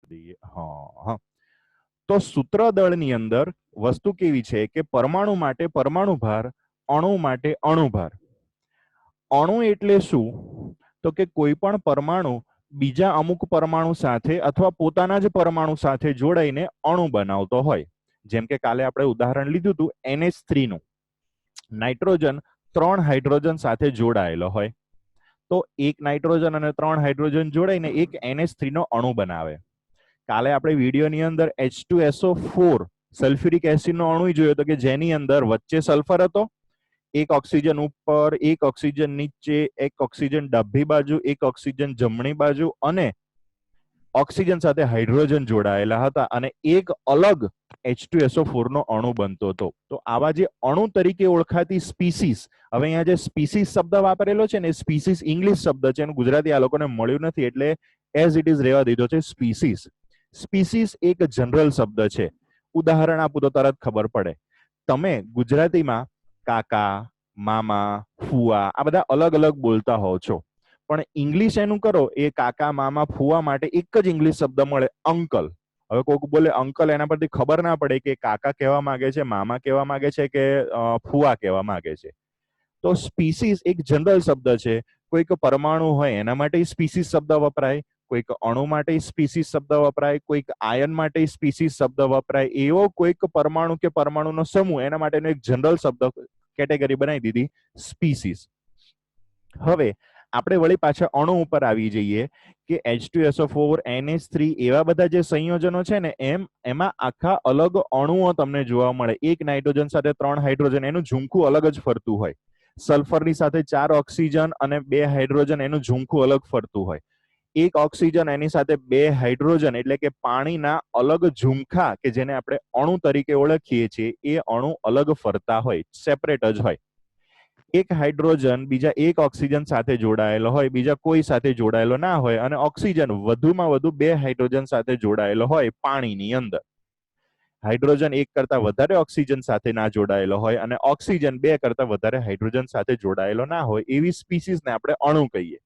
દઈએ. હા, તો સૂત્રદળની અંદર વસ્તુ કેવી છે કે પરમાણુ માટે પરમાણુ ભાર, અણુ માટે અણુ ભાર. અણુ એટલે શું? તો કે કોઈ પણ પરમાણુ બીજા અમુક પરમાણુ સાથે અથવા પોતાના જ પરમાણુ સાથે જોડાઈને અણુ બનાવતો હોય. જેમ કે કાલે આપણે ઉદાહરણ લીધું હતું NH3 નું. નાઇટ્રોજન 3 હાઇડ્રોજન સાથે જોડાયેલો હોય, તો એક નાઇટ્રોજન અને 3 હાઇડ્રોજન જોડાઈને એક NH3 નો અણુ બનાવે. કાલે આપણે વિડીયોની અંદર H2SO4 સલ્ફ્યુરિક એસિડનો અણુ જોયો હતો કે જેની અંદર વચ્ચે સલ્ફર હતો, એક ઓક્સિજન ઉપર, એક ઓક્સિજન નીચે, એક ઓક્સિજન ડાબી બાજુ, એક ઓક્સિજન જમણી બાજુ અને ઓક્સિજન સાથે હાઇડ્રોજન જોડાયેલા હતા અને એક અલગ H2SO4 નો અણુ બનતો હતો. તો આવા જે અણુ તરીકે ઓળખાતી સ્પીસીસ, હવે અહીંયા જે સ્પીસીસ શબ્દ વાપરેલો છે ને, સ્પીસીસ ઇંગ્લિશ શબ્દ છે, એનું ગુજરાતી આ લોકોને મળ્યું નથી એટલે એઝ ઇટ ઇઝ રહેવા દીધો છે સ્પીસીસ. સ્પીસીસ એક જનરલ શબ્દ છે. ઉદાહરણ આપું તો તરત ખબર પડે. તમે ગુજરાતીમાં કાકા, મામા, ફુવા આ બધા અલગ અલગ બોલતા હોવ છો, પણ ઇંગ્લિશ એનું કરો એ કાકા, મામા, ફુવા માટે એક જ ઇંગ્લિશ શબ્દ મળે, અંકલ. હવે કોઈક બોલે અંકલ, એના પરથી ખબર ના પડે કે કાકા કહેવા માંગે છે, મામા કહેવા માંગે છે કે ફુવા કહેવા માંગે છે. તો સ્પીસીસ એક જનરલ શબ્દ છે. કોઈક પરમાણુ હોય એના માટે સ્પીસીસ શબ્દ વપરાય, કોઈક અણુ માટે સ્પીસીસ શબ્દ વપરાય, કોઈક આયન માટે સ્પીસીસ શબ્દ વપરાય. એવો કોઈક પરમાણુ કે પરમાણુનો સમૂહ, એના માટેનો એક જનરલ શબ્દ કેટેગરી બનાવી દીધી સ્પીસીસ. હવે આપણે વળી પાછા અણુ ઉપર આવી જઈએ કે H2SO4, NH3 એવા બધા જે સંયોજનો છે ને, એમાં આખા અલગ અણુઓ તમને જોવા મળે. એક નાઇટ્રોજન સાથે 3 હાઇડ્રોજન, એનું ઝુમખું અલગ જ ફરતું હોય. સલ્ફરની સાથે 4 ઓક્સિજન અને 2 હાઇડ્રોજન, એનું ઝુમખું અલગ ફરતું હોય. એક ઓક્સિજન એની સાથે 2 હાઇડ્રોજન એટલે કે પાણીના અલગ ઝુમખા કે જેને આપણે અણુ તરીકે ઓળખીએ છીએ, એ અણુ અલગ ફરતા હોય, સેપરેટ જ હોય. એક હાઇડ્રોજન બીજા એક ઓક્સિજન સાથે જોડાયેલો હોય, બીજા કોઈ સાથે જોડાયેલો ના હોય, અને ઓક્સિજન વધુમાં વધુ 2 હાઇડ્રોજન સાથે જોડાયેલો હોય પાણીની અંદર. હાઇડ્રોજન એક કરતા વધારે ઓક્સિજન સાથે ના જોડાયેલો હોય અને ઓક્સિજન 2 કરતા વધારે હાઇડ્રોજન સાથે જોડાયેલો ના હોય, એવી સ્પીસીસને આપણે અણુ કહીએ.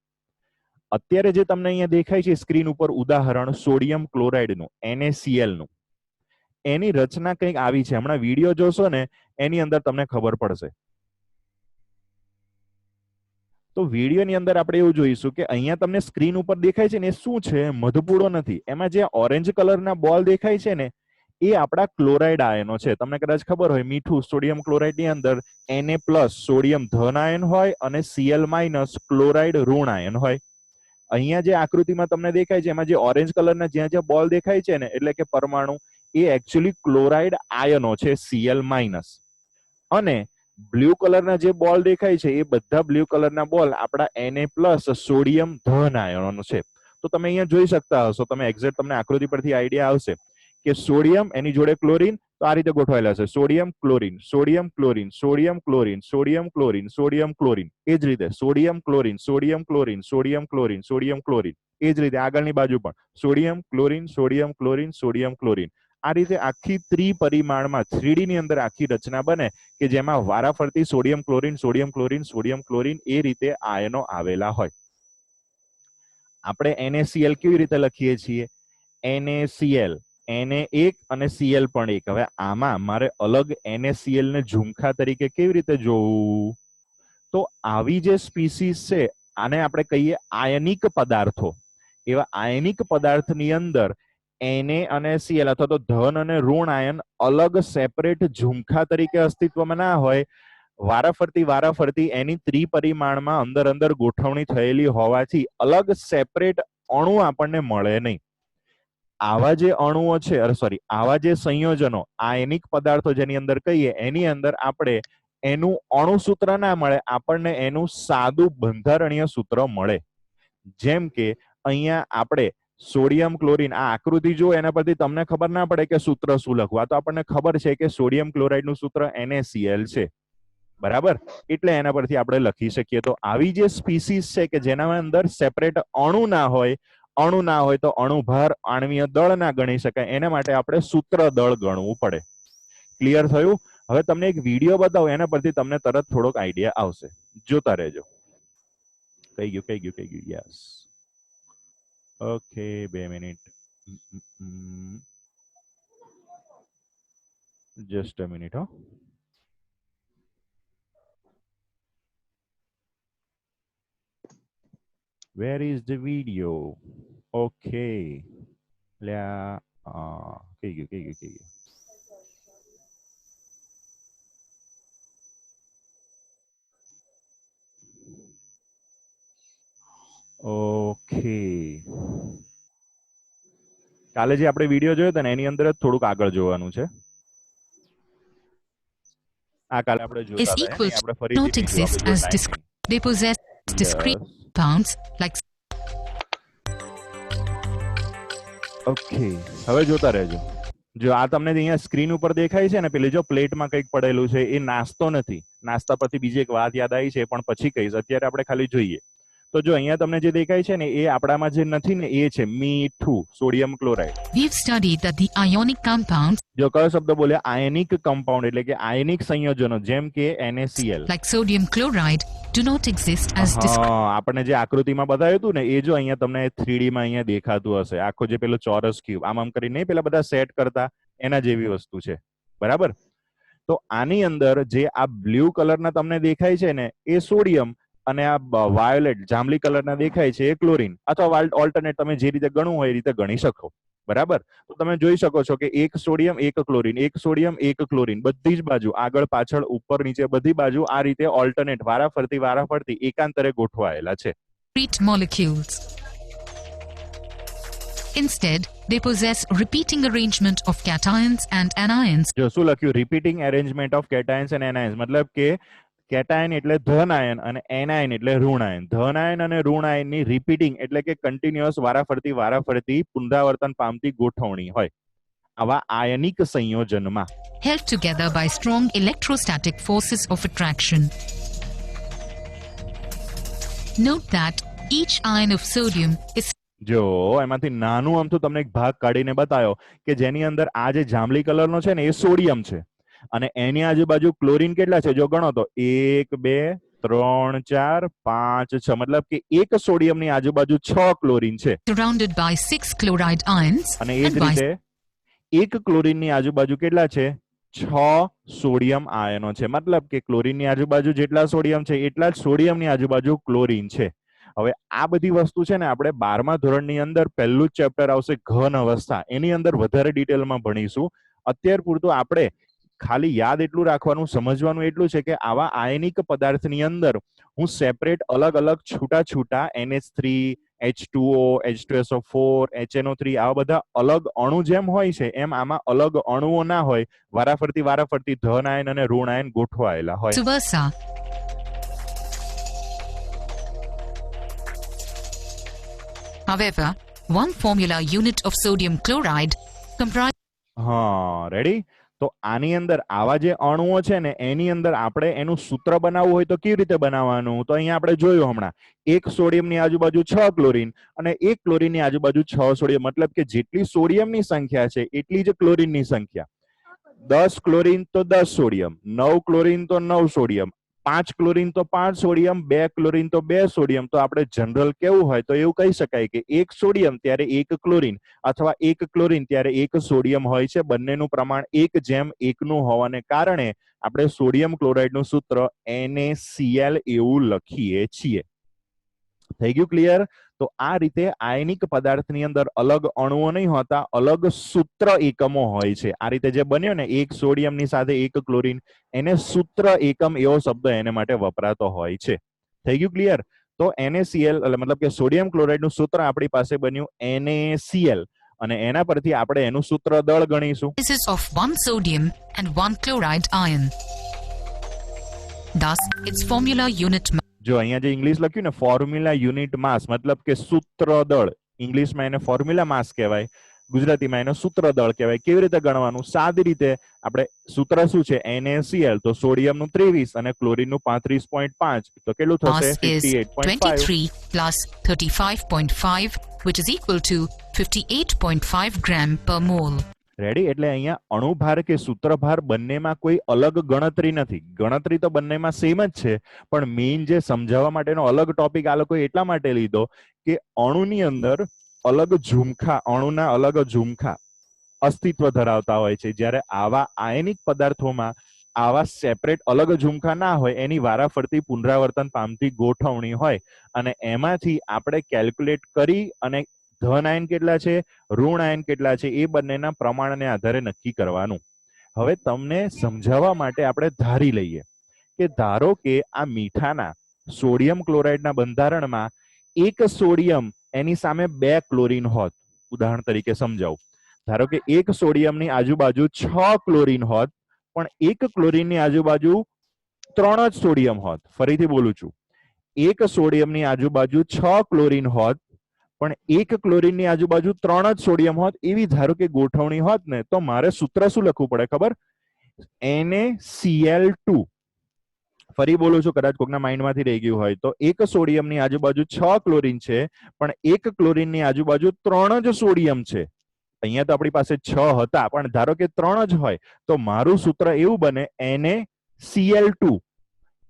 અત્યારે જે તમને અહીંયા દેખાય છે સ્ક્રીન ઉપર ઉદાહરણ સોડિયમ ક્લોરાઇડનું, NaCl નું, એની રચના કંઈક આવી છે. હમણાં વિડીયો જોશો ને એની અંદર તમને ખબર પડશે. તો વિડીયોની અંદર આપણે એવું જોઈશું કે અહીંયા તમને સ્ક્રીન ઉપર દેખાય છે ને, એ શું છે? મધપૂડો નથી. એમાં જે ઓરેન્જ કલરના બોલ દેખાય છે ને, એ આપણા ક્લોરાઇડ આયનો છે. તમને કદાચ ખબર હોય, મીઠું સોડિયમ ક્લોરાઇડની અંદર Na+ સોડિયમ ધન આયન હોય અને Cl- ક્લોરાઇડ ઋણ આયન હોય. અહીંયા જે આકૃતિમાં તમને દેખાય છે એમાં જે ઓરેન્જ કલરના જ્યાં જ્યાં બોલ દેખાય છે ને, એટલે કે પરમાણુ, એ એકચ્યુઅલી ક્લોરાઇડ આયનો છે, Cl-. અને બ્લુ કલરના જે બોલ દેખાય છે એ બધા બ્લુ કલરના બોલ આપણા Na+ સોડિયમ ધન આયનો છે. તો તમે અહીંયા જોઈ શકતા હશો, તમે એક્ઝેક્ટ તમને આકૃતિ પરથી આઈડિયા આવશે કે સોડિયમ એની જોડે ક્લોરીન, તો આ રીતે ગોઠવાયેલા છે, sodium chlorine, sodium chlorine, sodium chlorine, sodium chlorine, sodium chlorine. એ જ રીતે sodium chlorine, sodium chlorine, sodium chlorine, sodium chlorine. એ જ રીતે આગળની બાજુ પણ sodium chlorine, sodium chlorine, sodium chlorine. આ રીતે આખી ત્રિપરિમાણમાં 3D ની અંદર આખી રચના બને કે જેમાં વારાફરતી sodium chlorine, sodium chlorine, sodium chlorine એ રીતે આયનો આવેલા હોય. આપણે NaCl કેવી રીતે લખીએ છીએ? NaCl, Na1 અને Cl પણ 1. હવે આમાં મારે અલગ NaCl ને ઝુમખા તરીકે કેવી રીતે જોવું? તો આવી જે સ્પીસીસ છે આને આપણે કહીએ આયનિક પદાર્થો. એવા આયનિક પદાર્થની અંદર Na અને Cl અથવા તો ધન અને ઋણ આયન અલગ સેપરેટ ઝુમખા તરીકે અસ્તિત્વમાં ના હોય, વારાફરતી એની ત્રિપરિમાણમાં અંદર અંદર ગોઠવણી થયેલી હોવાથી અલગ સેપરેટ અણુ આપણને મળે નહીં. આવા જે અણુઓ છે, આવા જે સંયોજનો, આયનિક પદાર્થો જેની અંદર કહીએ, એની અંદર આપણે એનું અણુસૂત્ર ના મળે, આપણને એનું સાદું બંધારણીય સૂત્ર મળે. જેમ કે અહીંયા આપણે સોડિયમ ક્લોરીન, આ આકૃતિ જો એના પરથી તમને ખબર ના પડે કે સૂત્ર શું લખવા, તો આપણને ખબર છે કે સોડિયમ ક્લોરાઇડનું સૂત્ર NaCl છે, બરાબર? એટલે એના પરથી આપણે લખી શકીએ. તો આવી જે સ્પીસીસ છે કે જેના અંદર સેપરેટ અણુ ના હોય, તો અણુભાર, આણ્વીય દળ ના ગણી શકાય, એના માટે આપણે સૂત્ર દળ ગણવું પડે. ક્લિયર થયું? હવે તમને એક વિડીયો બતાવો, એના પરથી તમને તરત થોડોક આઈડિયા આવશે. જોતા રહેજો. કઈ ગયું? Yes, okay, 2 minute. Just a minute, huh? Where is the video? Okay. કઈ ગયું. ઓકે, કાલે જે આપણે વિડીયો જોયો હતો ને એની અંદર જ થોડુંક આગળ જોવાનું છે. આ કાલે આપણે જોતા હતા એની આપણે ફરીથી જોઈશું આપણે જો ટાઈમ નહીં. They possess discrete compounds like. Okay, હવે જોતા રહેજો. જો આ તમને અહીંયા સ્ક્રીન ઉપર દેખાય છે ને, પેલી જો પ્લેટમાં કંઈક પડેલું છે એ નાસ્તો નથી. નાસ્તા પછી બીજી એક વાત યાદ આવી છે પણ પછી કહીશ, અત્યારે આપણે ખાલી જોઈએ. તો જો અહીંયા તમને જે દેખાય છે ને એ આપણામાં જે નથી ને એ છે મીઠું, sodium chloride. We've studied that the ionic compounds. જો કયો શબ્દ બોલ્યા? આયનિક કમ્પાઉન્ડ, એટલે કે આયનિક સંયોજનો જેમ કે NaCl like sodium chloride do not exist as discrete. આપણને જે આકૃતિમાં બતાવ્યું હતું ને એ જો અહીંયા તમને 3D માં અહીંયા દેખાતું હશે, આખો જે પેલો ચોરસ ક્યુબ આમ કરીને નહીં પેલા બધા સેટ કરતા એના જેવી વસ્તુ છે, બરાબર? તો આની અંદર જે આ બ્લુ કલરના તમને દેખાય છે ને એ સોડિયમ અને આ વાયોલેટ જાંબલી કલરના દેખાય છે એ ક્લોરીન, અથવા ઓલ્ટરનેટ તમે જે રીતે ગણવું હોય એ રીતે ગણી શકો, બરાબર? તો તમે જોઈ શકો છો કે એક સોડિયમ એક ક્લોરીન, એક સોડિયમ એક ક્લોરીન, બધી જ બાજુ આગળ પાછળ ઉપર નીચે બધી બાજુ આ રીતે ઓલ્ટરનેટ વારાફરતી એકાંતરે ગોઠવાયેલા છે. Molecules. Instead, they possess repeating arrangement of cations and anions. જો શું લખ્યું? રિપીટિંગ એરેન્જમેન્ટ ઓફ કેટાયન્સ એન્ડ એનાયન્સ, મતલબ કે કેટાયન એટલે ધન આયન અને એનાયન એટલે ઋણ આયન. ધન આયન અને ઋણ આયનની રિપીટિંગ એટલે કે કન્ટિન્યુઅસ વારાફરતી પુનરાવર્તન પામતી ગોઠવણી હોય આવા આયનિક સંયોજનમાં. Held together by strong electrostatic forces of attraction. Note that each ion of sodium is. જો એમાંથી નાનું આમ તો તમને એક ભાગ કાઢીને બતાવ્યો કે જેની અંદર આ જે જાંબલી કલરનો છે ને એ સોડિયમ છે અને એની આજુબાજુ ક્લોરીન કેટલા છે જો ગણો તો 1 2 3 4 5 6, મતલબ કે એક સોડિયમની આજુબાજુ 6 ક્લોરીન છે. Surrounded by 6 chloride ions. અને એ જ રીતે એક ક્લોરીનની આજુબાજુ કેટલા છે? 6 સોડિયમ આયનો છે. મતલબ કે ક્લોરીનની આજુબાજુ જેટલા સોડિયમ છે એટલા જ સોડિયમની આજુબાજુ ક્લોરીન છે. હવે આ બધી વસ્તુ છે ને આપણે 12મા ધોરણની અંદર પહેલું જ ચેપ્ટર આવશે ઘન અવસ્થા, એની અંદર વધારે ડિટેલમાં ભણીશું. અત્યાર પૂરતું આપણે ખાલી યાદ એટલું રાખવાનું, સમજવાનું એટલું છે કે આવા આયનિક પદાર્થની અંદર હું સેપરેટ અલગ છૂટા NH3, H2O, H2SO4, HNO3 આવા બધા અલગ અણુ જેમ હોય છે એમ આમાં અલગ અણુઓ ના હોય, વારાફરતી ધન આયન અને ઋણ આયન ગોઠવાયેલા હોય. However, one formula unit of sodium chloride comprises. હા, રેડી? તો આની અંદર આવા જે અણુઓ છે ને એની અંદર આપણે એનું સૂત્ર બનાવવું હોય તો કેવી રીતે બનાવવાનું? તો અહીંયા આપણે જોયું હમણાં, એક સોડિયમની આજુબાજુ 6 ક્લોરીન અને એક ક્લોરીનની આજુબાજુ 6 સોડિયમ, મતલબ કે જેટલી સોડિયમની સંખ્યા છે એટલી જ ક્લોરીનની સંખ્યા. 10 ક્લોરીન તો 10 સોડિયમ, 9 ક્લોરીન તો 9 સોડિયમ, 5 ક્લોરીન તો 5 સોડિયમ, 2 ક્લોરીન તો 2 સોડિયમ. તો આપણે જનરલ કેવું હોય તો એવું કહી શકાય કે એક સોડિયમ ત્યારે એક ક્લોરીન અથવા એક ક્લોરીન ત્યારે એક સોડિયમ હોય છે. બંનેનું પ્રમાણ 1:1 નું હોવાને કારણે આપણે સોડિયમ ક્લોરાઇડનું સૂત્ર NaCl એવું લખીએ છીએ. થઈ ગયું ક્લિયર? તો આ રીતે આયનિક પદાર્થની અંદર અલગ અણુઓ નહીં હોતા, અલગ સૂત્ર એકમો હોય છે. આ રીતે જે બન્યો ને એક સોડિયમની સાથે એક ક્લોરીન, એને સૂત્ર એકમ એવો શબ્દ એને માટે વપરાતો હોય છે. થઈ ગયું ક્લિયર? તો NaCl એટલે મતલબ કે સોડિયમ ક્લોરાઇડનું સૂત્ર આપણી પાસે બન્યું NaCl અને એના પરથી આપણે એનું સૂત્ર દળ ગણીશું. Of one sodium and one chloride ion. Thus, its formula unit. જો અહીંયા જે ઇંગ્લિશ લખ્યું ને ફોર્મ્યુલા યુનિટ માસ, મતલબ કે સૂત્ર દળ, ઇંગ્લિશમાં એને ફોર્મ્યુલા માસ કહેવાય, ગુજરાતીમાં એને સૂત્ર દળ કહેવાય. કેવી રીતે ગણવાનું? સાદી રીતે આપણે સૂત્ર શું છે? NaCl તો સોડિયમનું 23 અને ક્લોરીનનું 35.5, તો કેટલું થશે? 58.5 plus 35.5 which is equal to 58.5 gram per mole. Ready? એટલે અહીંયા અણુભાર કે સૂત્રભાર બંનેમાં કોઈ અલગ ગણતરી નથી. ગણતરી તો બંનેમાં સેમ જ છે, પણ મેઇન જે સમજાવવા માટેનો અલગ ટોપિક આ લોકોએ એટલા માટે લીધો કે અણુની અંદર અલગ ઝુમખા, અણુના અલગ ઝુમખા અસ્તિત્વ ધરાવતા હોય છે. જ્યારે આવા આયનિક પદાર્થોમાં આવા સેપરેટ અલગ ઝુમખા ના હોય, એની વારાફરતી પુનરાવર્તન પામતી ગોઠવણી હોય અને એમાંથી આપણે કેલ્ક્યુલેટ કરી અને ધન આયન કેટલા છે, ઋણ આયન કેટલા છે, એ બંનેના પ્રમાણને આધારે નક્કી કરવાનું. હવે તમને સમજાવવા માટે આપણે ધારી લઈએ કે ધારો કે આ મીઠાના સોડિયમ ક્લોરાઇડના બંધારણમાં એક સોડિયમ એની સામે 2 ક્લોરીન હોત. ઉદાહરણ તરીકે સમજાવું, ધારો કે એક સોડિયમની આજુબાજુ 6 ક્લોરીન હોત, પણ એક ક્લોરીનની આજુબાજુ 3 જ સોડિયમ હોત. ફરીથી બોલું છું, એક સોડિયમની આજુબાજુ 6 ક્લોરીન હોત, પણ એક ક્લોરીનની આજુબાજુ 3 જ સોડિયમ હોત. એવી ધારો કે ગોઠવણી હોત ને, તો મારે સૂત્ર શું લખવું પડે ખબર? NaCl2. ફરી બોલું છું, કદાચ કોકના માઇન્ડમાંથી રહી ગયું હોય તો, એક સોડિયમની આજુબાજુ 6 ક્લોરીન છે, પણ એક ક્લોરીનની આજુબાજુ 3 જ સોડિયમ છે. અહીંયા તો આપણી પાસે 6 હતા, પણ ધારો કે 3 જ હોય, તો મારું સૂત્ર એવું બને NaCl2.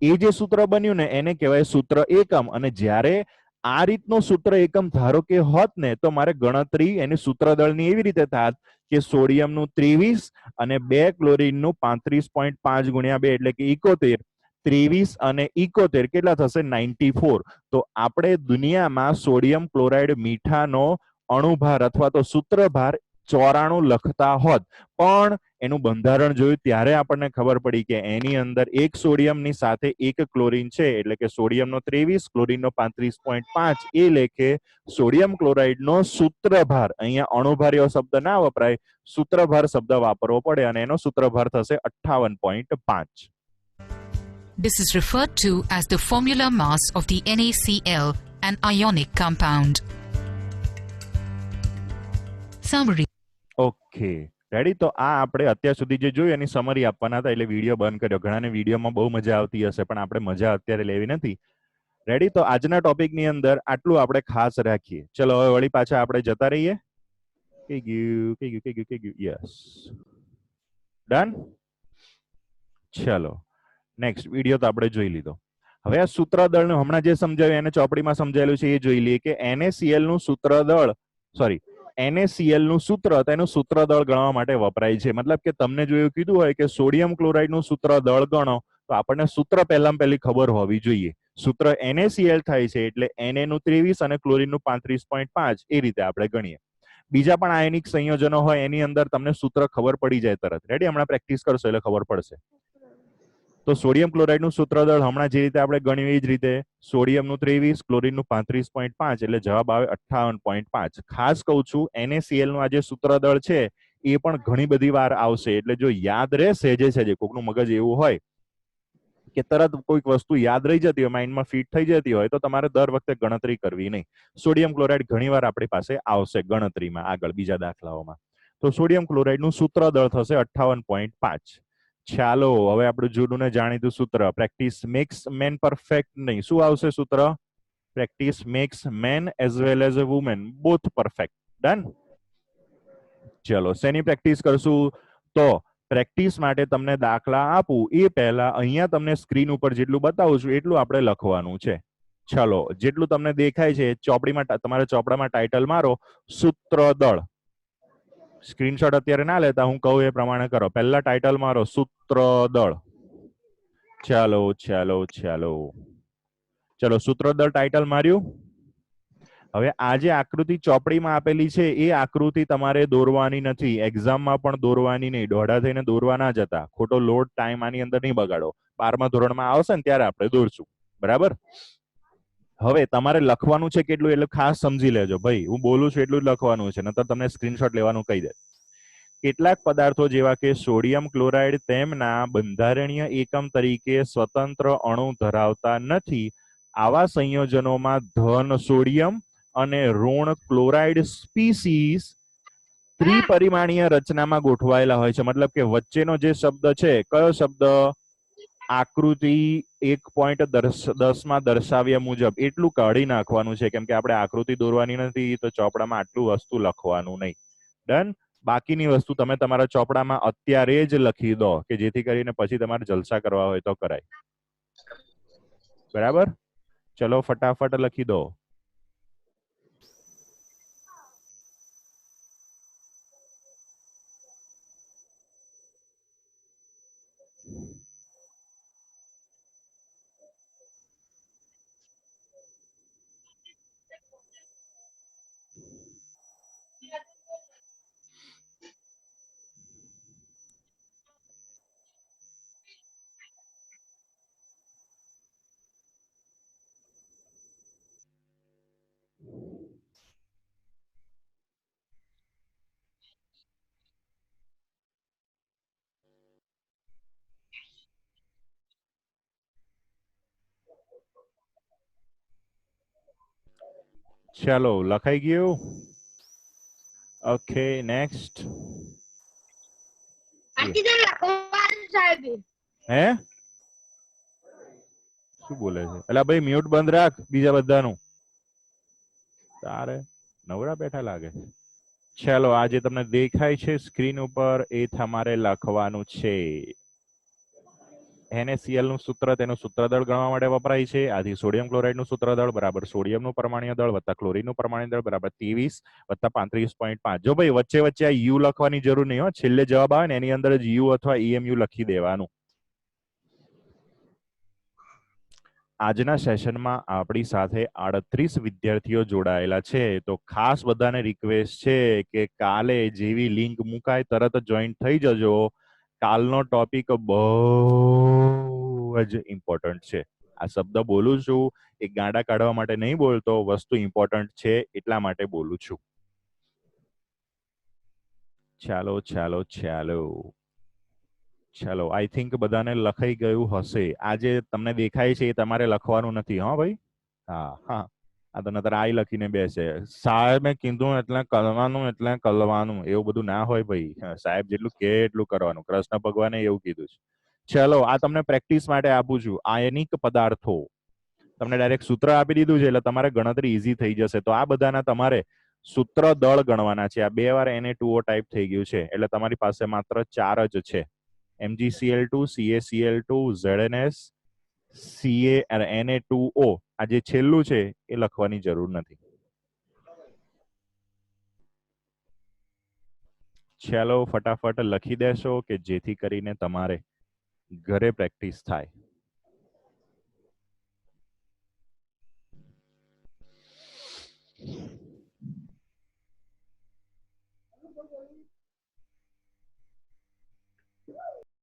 એ જે સૂત્ર બન્યું ને એને કહેવાય સૂત્ર એકમ. અને જ્યારે આ રીતનું સૂત્ર એકમ ધારો કે હોત ને, તો મારે ગણતરી એની સૂત્રદળની એવી રીતે થાત કે સોડિયમનું 23 અને 2 ક્લોરીનનું 35.5 ગુણ્યા 2 એટલે કે 71. 23 અને 71 કેટલા થશે? 94. તો આપણે દુનિયામાં સોડિયમ ક્લોરાઇડ મીઠાનો અણુભાર અથવા તો સૂત્રભાર 94 લખતા હોત, પણ એનું બંધારણ જોયું ત્યારે આપણને ખબર પડી કે એની અંદર એક સોડિયમની સાથે એક ક્લોરીન છે, એટલે કે સોડિયમનો 23, ક્લોરીનનો 35.5. એ લેખે સોડિયમ ક્લોરાઇડનો સૂત્રભાર, અહીંયા અણુભાર એવો શબ્દ ના વપરાય, સૂત્રભાર શબ્દ વાપરવો પડે, અને એનો સૂત્રભાર થશે 58.5. This is referred to as the formula mass of the NaCl, an ionic compound. Summary. Okay, ready? તો આ આપણે અત્યાર સુધી જે જોયું એની સમરી આપવાના હતા, એટલે વિડીયો બંધ કર્યો. ઘણાને વિડીયોમાં બહુ મજા આવતી હશે, પણ આપણે મજા અત્યારે લેવી નથી. રેડી? તો આજના ટોપિકની અંદર આટલું આપણે ખાસ રાખીએ. ચલો હવે વળી પાછા આપણે જતા રહીએ. Yes, done. ચલો, નેક્સ્ટ વિડીયો તો આપણે જોઈ લીધો. હવે આ સૂત્રદળનું હમણાં જે સમજાવ્યું એને ચોપડીમાં સમજાયેલું છે એ જોઈ લઈએ કે NaCl નું સૂત્રદળ, સોરી, NaCl નું સૂત્ર તેનું સૂત્રદળ ગણવા માટે વપરાય છે. મતલબ કે તમને જો એવું કીધું હોય કે સોડિયમ ક્લોરાઇડ નું સૂત્રદળ ગણો, તો આપણને સૂત્ર પહેલી ખબર હોવી જોઈએ. સૂત્ર NaCl થાય છે એટલે Na નું 23 અને ક્લોરીનનું 35.5. એ રીતે આપણે ગણીએ. બીજા પણ આયનિક સંયોજનો હોય એની અંદર તમને સૂત્ર ખબર પડી જાય તરત. રેડી? હમણાં પ્રેક્ટિસ કરશો એટલે ખબર પડશે. તો સોડિયમ ક્લોરાઇડનું સૂત્રદળ હમણાં જે રીતે આપણે ગણ્યું એ જ રીતે સોડિયમનું 23, ક્લોરીનનું 35.5, એટલે જવાબ આવે 58.5. ખાસ કહું છું, NaCl નું આ જે સૂત્રદળ છે એ પણ ઘણી બધી વાર આવશે, એટલે જો યાદ રહેશે જે કોકનું મગજ એવું હોય કે તરત કોઈક વસ્તુ યાદ રહી જતી હોય, માઇન્ડમાં ફિટ થઈ જતી હોય, તો તમારે દર વખતે ગણતરી કરવી નહીં. સોડિયમ ક્લોરાઇડ ઘણીવાર આપણી પાસે આવશે ગણતરીમાં આગળ બીજા દાખલાઓમાં. તો સોડિયમ ક્લોરાઇડનું સૂત્રદળ થશે 58.5. ચાલો હવે આપણું જૂનું ને જાણીતું સૂત્ર, પ્રેક્ટિસ મેક્સ મેન પરફેક્ટ નહીં. શું આવશે સૂત્ર? Practice makes man as well as a woman both perfect. Done. ચલો, શેની પ્રેક્ટિસ કરશું? તો પ્રેક્ટિસ માટે તમને દાખલા આપું એ પહેલા અહીંયા તમને સ્ક્રીન ઉપર જેટલું બતાવું છું એટલું આપણે લખવાનું છે. ચલો, જેટલું તમને દેખાય છે ચોપડીમાં, તમારે ચોપડામાં ટાઇટલ મારો સૂત્રદળ. સ્ક્રીનશોટ અત્યારે ના લેતા, હું કહું એ પ્રમાણે કરો. પહેલા ટાઇટલ મારો સૂત્રદળ. ચાલો ચાલો ચાલો ચલો, સૂત્રદળ ટાઇટલ માર્યું. હવે આ જે આકૃતિ ચોપડીમાં આપેલી છે એ આકૃતિ તમારે દોરવાની નથી, એક્ઝામમાં પણ દોરવાની નહીં. દોઢા થઈને દોરવા ના જતા, ખોટો લોડ ટાઈમ આની અંદર નહીં બગાડો. 12મા ધોરણમાં આવશે ને ત્યારે આપણે દોરશું. બરાબર? હવે તમારે લખવાનું છે કેટલું એટલે ખાસ સમજી લેજો ભાઈ, હું બોલું છું એટલું જ લખવાનું છે, નતર તમને સ્ક્રીનશોટ લેવાનું કહી દે. કેટલાક પદાર્થો જેવા કે સોડિયમ ક્લોરાઇડ તેમના બંધારણીય એકમ તરીકે સ્વતંત્ર અણુ ધરાવતા નથી. આવા સંયોજનોમાં ધન સોડિયમ અને ઋણ ક્લોરાઇડ સ્પીસીસ ત્રિપરિમાણીય રચનામાં ગોઠવાયેલા હોય છે. મતલબ કે વચ્ચેનો જે શબ્દ છે, કયો શબ્દ? આકૃતિ 1.10માં દર્શાવ્યા મુજબ એટલું કાઢી નાખવાનું છે, કેમ કે આપણે આકૃતિ દોરવાની નથી, તો ચોપડામાં આટલું વસ્તુ લખવાનું નહીં. ડન. બાકીની વસ્તુ તમે તમારા ચોપડામાં અત્યારે જ લખી દો, કે જેથી કરીને પછી તમારે જલસા કરવા હોય તો કરાય. બરાબર? ચલો ફટાફટ લખી દો. ચાલો લખાઈ ગયું. Okay next. હે શું બોલે છે? એટલે ભાઈ મ્યુટ બંધ રાખ બીજા બધાનું. તારે નવરા બેઠા લાગે. ચાલો આજે તમને દેખાય છે સ્ક્રીન ઉપર એ તમારે લખવાનું છે. NaCl નું સૂત્ર તેનું સૂત્રદળ ગણવા માટે વપરાય છે. આથી સોડિયમ ક્લોરાઇડ નું સૂત્રદળ બરાબર સોડિયમનું પરમાણ્વીય દળ વત્તા ક્લોરીનનું પરમાણ્વીય દળ બરાબર 23 વત્તા 35.5. જો ભાઈ વચ્ચે વચ્ચે આ યુ લખવાની જરૂર નહીં હો. છેલ્લે જવાબ આવે ને એની અંદર જ યુ અથવા EMU લખી દેવાનું. આજના સેશનમાં આપણી સાથે 38 વિદ્યાર્થીઓ જોડાયેલા છે. તો ખાસ બધાને રિક્વેસ્ટ છે કે કાલે જેવી લિંક મુકાય તરત જોઈન થઈ જજો. કાલનો ટોપિક બહુ જ ઇમ્પોર્ટન્ટ છે. આ શબ્દ બોલું છું એ ગાંડા કાઢવા માટે નહીં બોલતો, વસ્તુ ઇમ્પોર્ટન્ટ છે એટલા માટે બોલું છું. ચાલો ચાલો ચાલો ચાલો આઈ થિંક બધાને લખાઈ ગયું હશે. આજે તમને દેખાય છે એ તમારે લખવાનું નથી હો ભાઈ. હા હા આ તો નતર આઈ લખીને બેસે. સાહેબે કીધું એટલે કરવાનું એવું બધું ના હોય ભાઈ. સાહેબ જેટલું કે એટલું કરવાનું. કૃષ્ણ ભગવાને એવું કીધું છે. ચલો આ તમને પ્રેક્ટિસ માટે આપું છું. આયનિક પદાર્થો તમને ડાયરેક્ટ સૂત્ર આપી દીધું છે એટલે તમારે ગણતરી ઈઝી થઈ જશે. તો આ બધાના તમારે સૂત્ર દળ ગણવાના છે. આ 2 વાર Na2O ટાઈપ થઈ ગયું છે એટલે તમારી પાસે માત્ર 4 જ છે. MgCl2 CaCl2 ZnS Na2O આ જે છેલ્લું છે એ લખવાની જરૂર નથી. ચાલો ફટાફટ લખી દેશો કે જેથી કરીને તમારે ઘરે પ્રેક્ટિસ થાય.